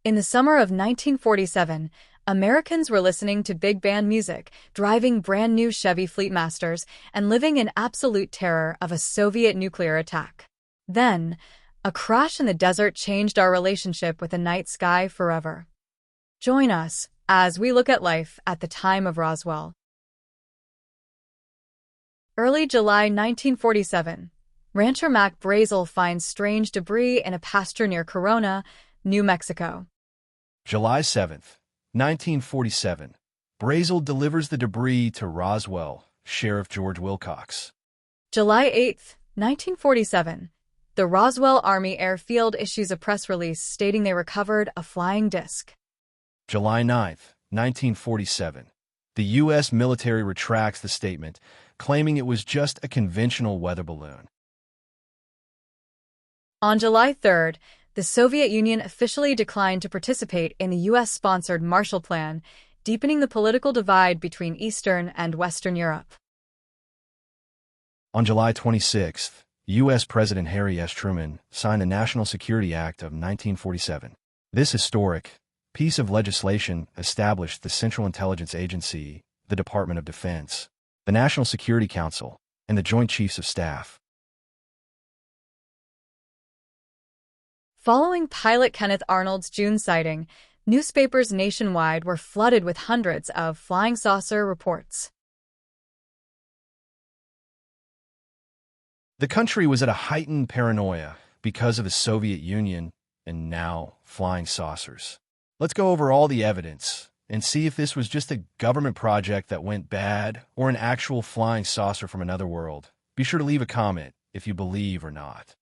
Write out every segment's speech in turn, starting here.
In the summer of 1947, Americans were listening to big band music, driving brand new Chevy Fleetmasters, and living in absolute terror of a Soviet nuclear attack. Then, a crash in the desert changed our relationship with the night sky forever. Join us as we look at life at the time of Roswell. Early July 1947, rancher Mac Brazel finds strange debris in a pasture near Corona, New Mexico. July 7th, 1947. Brazel delivers the debris to Roswell, Sheriff George Wilcox. July 8th, 1947. The Roswell Army Airfield issues a press release stating they recovered a flying disc. July 9th, 1947. The U.S. military retracts the statement, claiming it was just a conventional weather balloon. On July 3rd, the Soviet Union officially declined to participate in the U.S.-sponsored Marshall Plan, deepening the political divide between Eastern and Western Europe. On July 26th, U.S. President Harry S. Truman signed the National Security Act of 1947. This historic piece of legislation established the Central Intelligence Agency, the Department of Defense, the National Security Council, and the Joint Chiefs of Staff. Following pilot Kenneth Arnold's June sighting, newspapers nationwide were flooded with hundreds of flying saucer reports. The country was at a heightened paranoia because of the Soviet Union and now flying saucers. Let's go over all the evidence and see if this was just a government project that went bad or an actual flying saucer from another world. Be sure to leave a comment if you believe or not.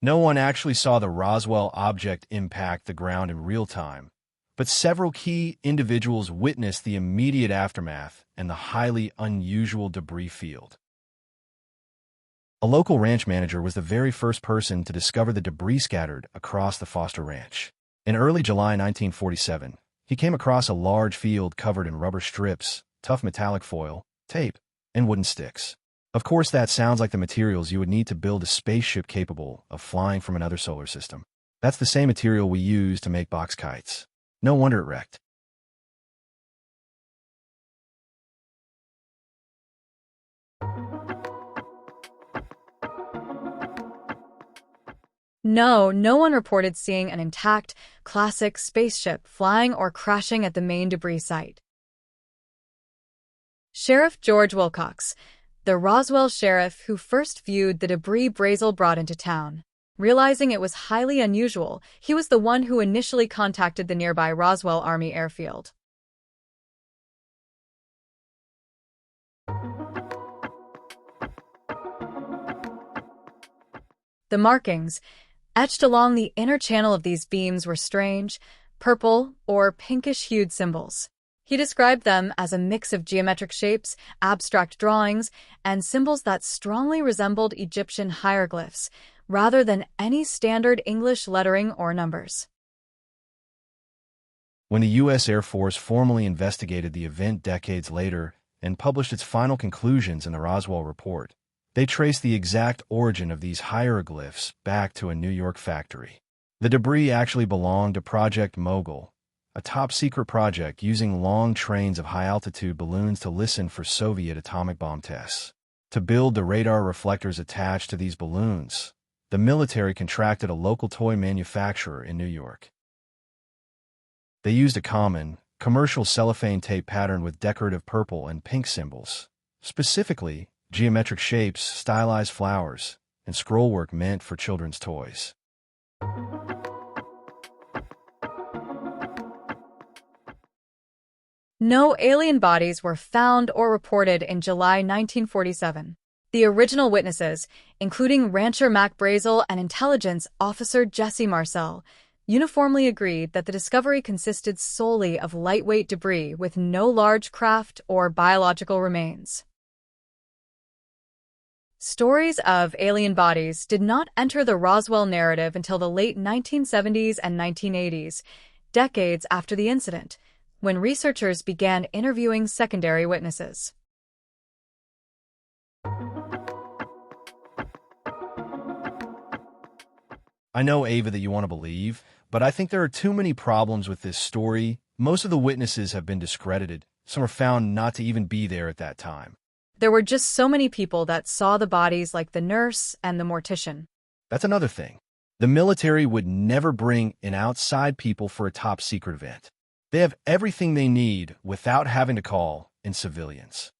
No one actually saw the Roswell object impact the ground in real time, but several key individuals witnessed the immediate aftermath and the highly unusual debris field. A local ranch manager was the very first person to discover the debris scattered across the Foster Ranch. In early July 1947, he came across a large field covered in rubber strips, tough metallic foil, tape, and wooden sticks. Of course, that sounds like the materials you would need to build a spaceship capable of flying from another solar system. That's the same material we use to make box kites. No wonder it wrecked. No one reported seeing an intact, classic spaceship flying or crashing at the main debris site. Sheriff George Wilcox, the Roswell sheriff who first viewed the debris Brazel brought into town. Realizing it was highly unusual, he was the one who initially contacted the nearby Roswell Army Airfield. The markings, etched along the inner channel of these beams, were strange, purple or pinkish-hued symbols. He described them as a mix of geometric shapes, abstract drawings, and symbols that strongly resembled Egyptian hieroglyphs, rather than any standard English lettering or numbers. When the U.S. Air Force formally investigated the event decades later and published its final conclusions in the Roswell Report, they traced the exact origin of these hieroglyphs back to a New York factory. The debris actually belonged to Project Mogul, a top-secret project using long trains of high-altitude balloons to listen for Soviet atomic bomb tests. To build the radar reflectors attached to these balloons, the military contracted a local toy manufacturer in New York. They used a common, commercial cellophane tape pattern with decorative purple and pink symbols, specifically geometric shapes, stylized flowers, and scrollwork meant for children's toys. No alien bodies were found or reported in July 1947. The original witnesses, including rancher Mac Brazel and intelligence officer Jesse Marcel, uniformly agreed that the discovery consisted solely of lightweight debris with no large craft or biological remains. Stories of alien bodies did not enter the Roswell narrative until the late 1970s and 1980s, decades after the incident, when researchers began interviewing secondary witnesses. I know, Ava, that you want to believe, but I think there are too many problems with this story. Most of the witnesses have been discredited. Some are found not to even be there at that time. There were just so many people that saw the bodies, like the nurse and the mortician. That's another thing. The military would never bring in outside people for a top secret event. They have everything they need without having to call in civilians.